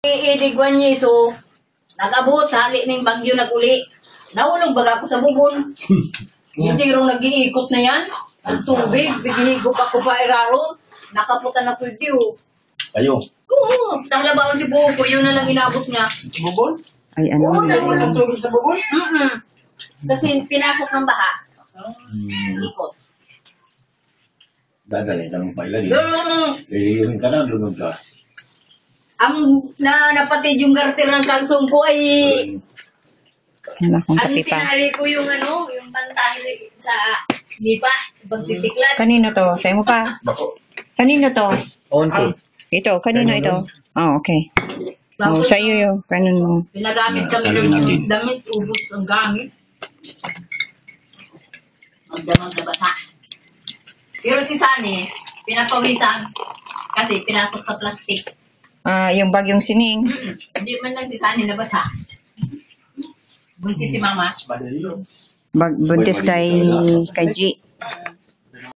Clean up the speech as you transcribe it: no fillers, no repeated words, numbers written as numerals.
Idigwan niya so nagabot hali ning bagyo naguli. Nahulog baga ako sa bubon. Hindi ron nag-iikot na yan. Ang tubig, bigihigop ako pa iraron. Nakaputan na pwede oh. Kayo? Oo, talabaon si Buko, yun na lang inabot niya. Bubon? Ay, ano Oo, na nahulog yun? tubig sa bubon? Kasi pinasok ng baha. Ikot. Dadalhin kami pa ilan. Yung, Liliyuhin ka na, lunod ka. ang napatid yung garter ng kalsong ko ay Ano akong ang kape pa. tinali ko yung yung pantahe sa lipa, pagtitiklan. Kanino to? Sa'yo mo pa? Bako. Kanino to? On ko. Ito, kanino Kanino? ito? Oh, okay. Oh, sa'yo yun. Kanon mo. Pinagamit kami Talagyan natin. ng damit, ubos ang gamit. Magdamag na bata. Pero si Sunny, pinapawisan kasi pinasok sa plastic. Ah, yung bagyong sining. Hindi man lang si Sunny nabasa. Buntis si Mama. Madali yun. Buntis kay G.